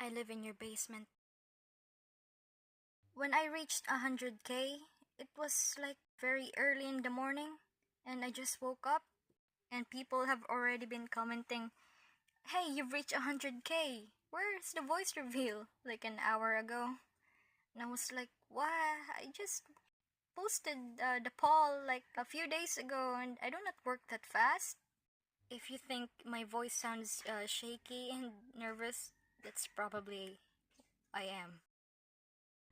I live in your basement. When I reached 100K, it was like very early in the morning, and I just woke up, and people have already been commenting, "Hey, you've reached 100K. Where's the voice reveal?" Like an hour ago. And I was like, "What? I just posted the poll like a few days ago, and I do not work that fast." If you think my voice sounds shaky and nervous, that's probably I am.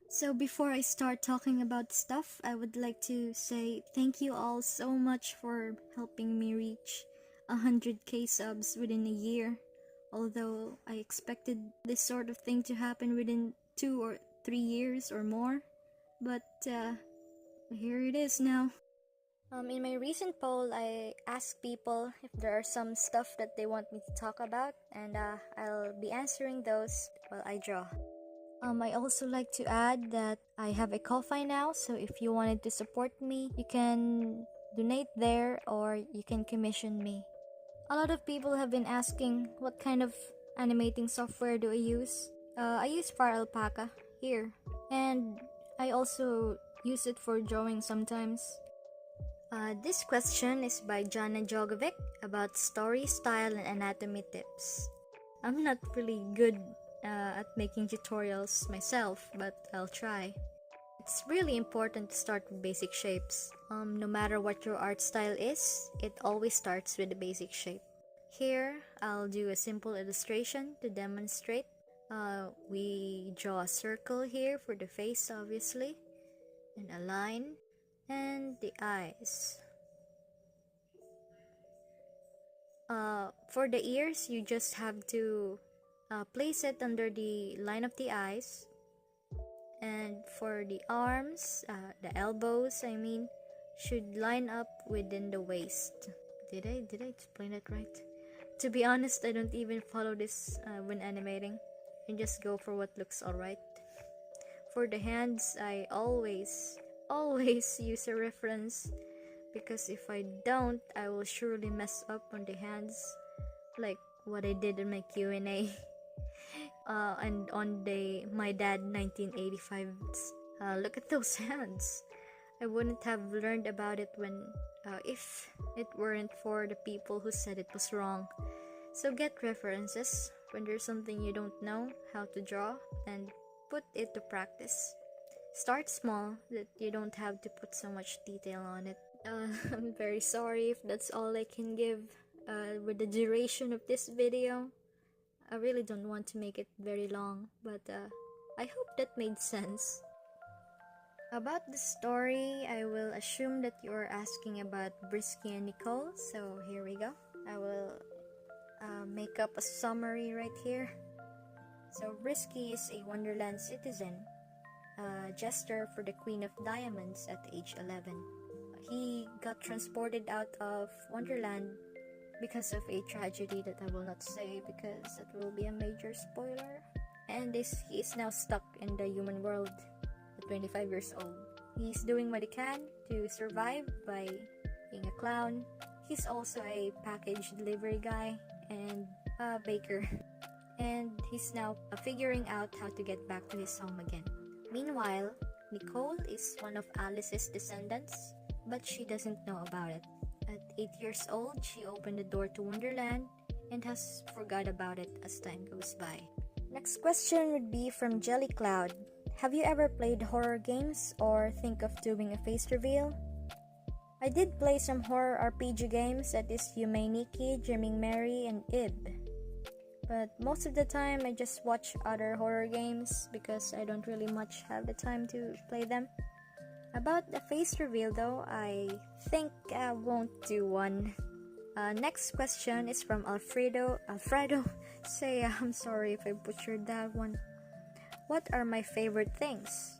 So before I start talking about stuff, I would like to say thank you all so much for helping me reach 100K subs within a year. Although I expected this sort of thing to happen within 2 or 3 years or more, but here it is now. In my recent poll, I asked people if there are some stuff that they want me to talk about, and I'll be answering those while I draw. I also like to add that I have a Kofi now, so if you wanted to support me, you can donate there or you can commission me. A lot of people have been asking what kind of animating software do I use. I use Far Alpaca here, and I also use it for drawing sometimes. This question is by Jana Jogovic about story, style, and anatomy tips. I'm not really good at making tutorials myself, but I'll try. It's really important to start with basic shapes. No matter what your art style is, it always starts with the basic shape. Here, I'll do a simple illustration to demonstrate. We draw a circle here for the face, obviously, and a line, and the eyes. For the ears, you just have to place it under the line of the eyes, and for the arms, the elbows, I mean, should line up within the waist. Did I explain it right? To be honest, I don't even follow this when animating. I just go for what looks alright. For the hands, I always use a reference, because if I don't, I will surely mess up on the hands, like what I did in my Q&A and on the My Dad 1985s. Look at those hands. I wouldn't have learned about it if it weren't for the people who said it was wrong. So get references when there's something you don't know how to draw, and put it to practice. Start small, that you don't have to put so much detail on it. I'm very sorry if that's all I can give with the duration of this video. I really don't want to make it very long, but I hope that made sense. About the story, I will assume that you are asking about Brisky and Nicole, so here we go. I will make up a summary right here. So Brisky is a Wonderland citizen, a jester for the Queen of Diamonds at age 11. He got transported out of Wonderland because of a tragedy that I will not say, because it will be a major spoiler. And he is now stuck in the human world at 25 years old. He's doing what he can to survive by being a clown. He's also a package delivery guy and a baker. And he's now figuring out how to get back to his home again. Meanwhile, Nicole is one of Alice's descendants, but she doesn't know about it. At 8 years old, she opened the door to Wonderland and has forgot about it as time goes by. Next question would be from Jelly Cloud. Have you ever played horror games or think of doing a face reveal? I did play some horror RPG games, that is Yume-Nikki, Dreaming Mary, and Ib. But most of the time, I just watch other horror games because I don't really much have the time to play them. About the face reveal though, I think I won't do one. Next question is from Alfredo. Say, I'm sorry if I butchered that one. What are my favorite things?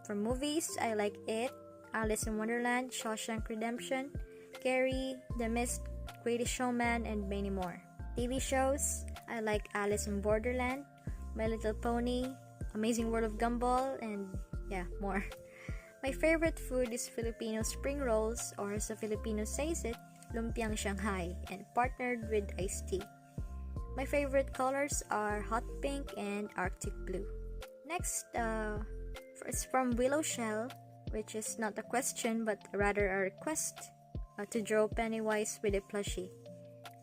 From movies, I like It, Alice in Wonderland, Shawshank Redemption, Carrie, The Mist, Greatest Showman, and many more. TV shows, I like Alice in Borderland, My Little Pony, Amazing World of Gumball, and yeah, more. My favorite food is Filipino spring rolls, or as a Filipino says it, lumpiang Shanghai, and partnered with iced tea. My favorite colors are hot pink and arctic blue. Next, it's from Willow Shell, which is not a question but rather a request to draw Pennywise with a plushie.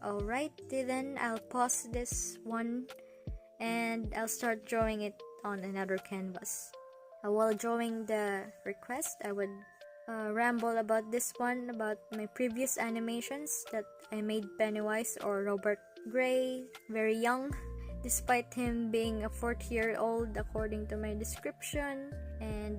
Alright, then I'll pause this one and I'll start drawing it on another canvas. While drawing the request, I would ramble about this one, about my previous animations that I made Pennywise or Robert Gray very young, despite him being a 40-year-old according to my description, and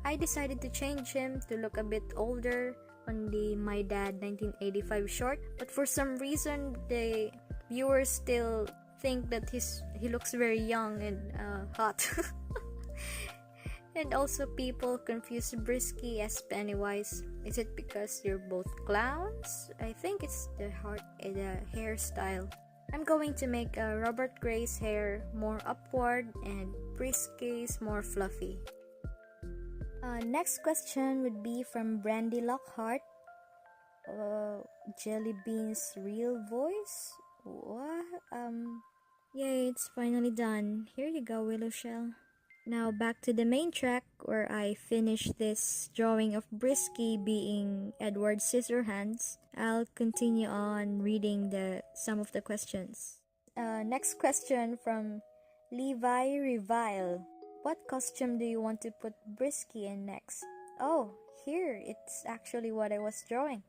I decided to change him to look a bit older on the My Dad 1985 short, but for some reason the viewers still think that he looks very young and hot. And also people confuse Brisky as Pennywise. Is it because you're both clowns? I think it's the hairstyle. I'm going to make Robert Gray's hair more upward and Brisky's more fluffy. Next question would be from Brandy Lockhart. Jelly Bean's real voice? What? Yay, it's finally done. Here you go, Willow Shell. Now back to the main track where I finished this drawing of Brisky being Edward Scissorhands. I'll continue on reading some of the questions. Next question from Levi Revile. What costume do you want to put Brisky in next? Oh, here, it's actually what I was drawing.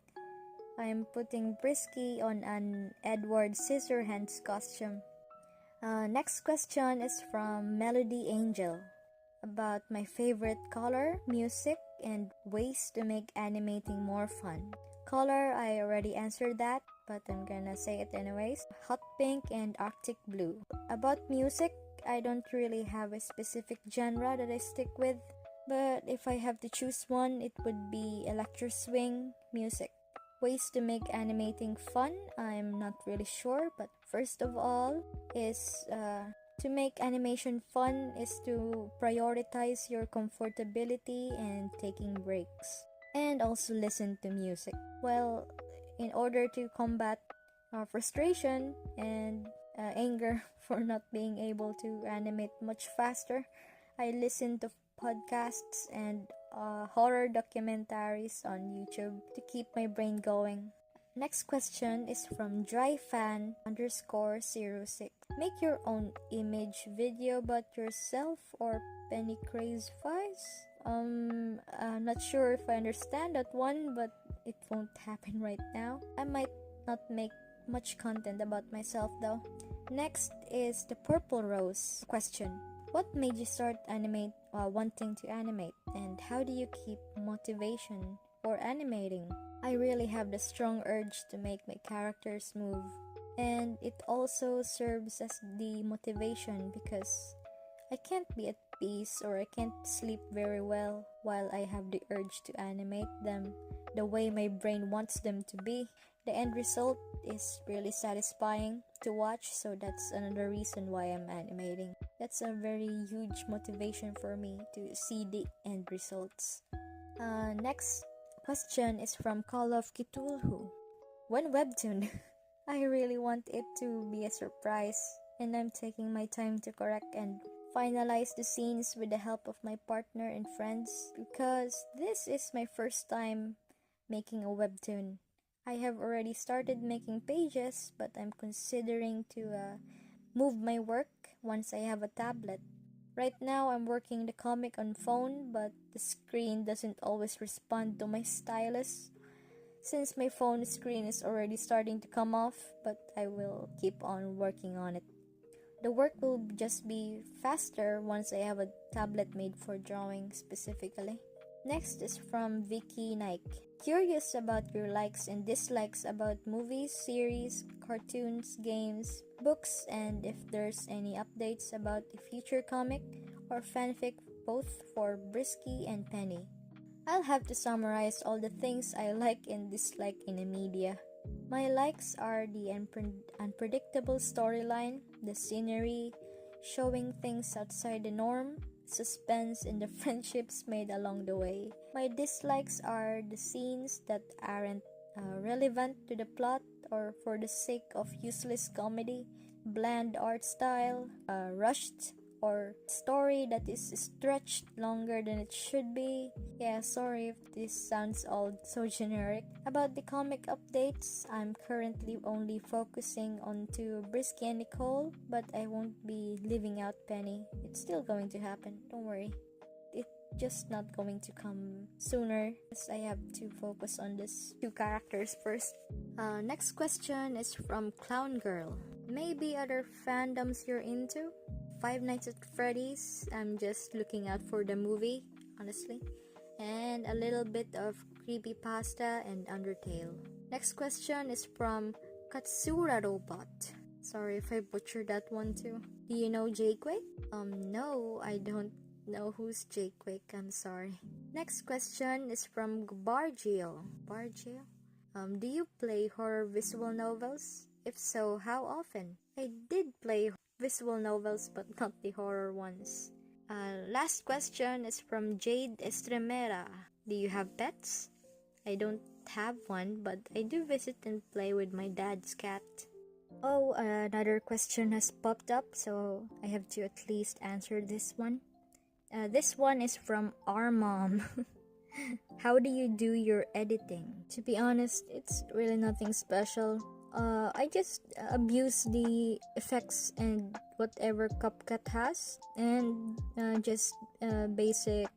I'm putting Brisky on an Edward Scissorhands costume. Next question is from Melody Angel about my favorite color, music, and ways to make animating more fun. Color, I already answered that, but I'm gonna say it anyways. Hot pink and arctic blue. About music, I don't really have a specific genre that I stick with, but if I have to choose one, it would be electro swing music. Ways to make animating fun, I'm not really sure, but first of all is to make animation fun is to prioritize your comfortability and taking breaks, and also listen to music. Well, in order to combat frustration and anger for not being able to animate much faster, I listen to podcasts and horror documentaries on YouTube to keep my brain going. Next question is from dryfan_06. Make your own image video about yourself or Penny Craze Vice? I'm not sure if I understand that one, but it won't happen right now. I might not make much content about myself though. Next is the Purple Rose question. What made you start wanting to animate, and how do you keep motivation for animating? I really have the strong urge to make my characters move, and it also serves as the motivation because I can't be at peace or I can't sleep very well while I have the urge to animate them the way my brain wants them to be. The end result is really satisfying to watch, so that's another reason why I'm animating. That's a very huge motivation for me to see the end results. Next question is from Call of Cthulhu. When webtoon? I really want it to be a surprise, and I'm taking my time to correct and finalize the scenes with the help of my partner and friends because this is my first time making a webtoon. I have already started making pages, but I'm considering to move my work once I have a tablet. Right now, I'm working the comic on phone, but the screen doesn't always respond to my stylus. Since my phone screen is already starting to come off, but I will keep on working on it. The work will just be faster once I have a tablet made for drawing specifically. Next is from Vicky Nike. Curious about your likes and dislikes about movies, series, cartoons, games, books, and if there's any updates about the future comic or fanfic both for Brisky and Penny. I'll have to summarize all the things I like and dislike in a media. My likes are the unpredictable storyline, the scenery, showing things outside the norm, suspense, and the friendships made along the way. My dislikes are the scenes that aren't relevant to the plot or for the sake of useless comedy, bland art style, rushed, or story that is stretched longer than it should be. Yeah, sorry if this sounds all so generic. About the comic updates, I'm currently only focusing on to Brisky and Nicole, but I won't be leaving out Penny. It's still going to happen, don't worry. It's just not going to come sooner, as I have to focus on these two characters first. Next question is from Clown Girl. Maybe other fandoms you're into? Five Nights at Freddy's, I'm just looking out for the movie, honestly. And a little bit of Creepypasta and Undertale. Next question is from Katsura Robot. Sorry if I butchered that one too. Do you know Jquake? No, I don't know who's Jquake, I'm sorry. Next question is from Bargio. Bargio? Do you play horror visual novels? If so, how often? I did play visual novels, but not the horror ones. Last question is from Jade Estremera. Do you have pets? I don't have one, but I do visit and play with my dad's cat. Oh, another question has popped up, so I have to at least answer this one. This one is from our mom. How do you do your editing? To be honest, it's really nothing special. I just abuse the effects and whatever CapCut has, and just basic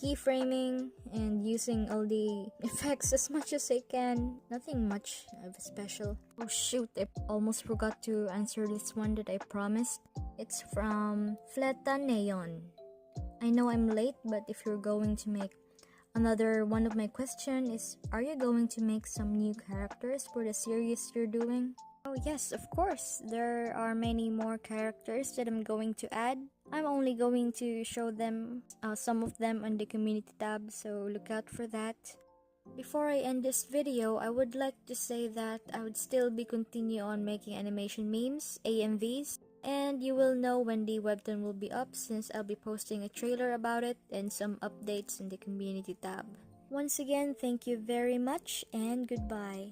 keyframing and using all the effects as much as I can. Nothing much of special. Oh shoot, I almost forgot to answer this one that I promised. It's from Fleta Neon. I know I'm late, but if you're going to make another one of my question is, are you going to make some new characters for the series you're doing? Oh yes, of course. There are many more characters that I'm going to add. I'm only going to show them some of them on the community tab, so look out for that. Before I end this video, I would like to say that I would still be continue on making animation memes, AMVs, and you will know when the webtoon will be up, since I'll be posting a trailer about it and some updates in the community tab. Once again, thank you very much and goodbye.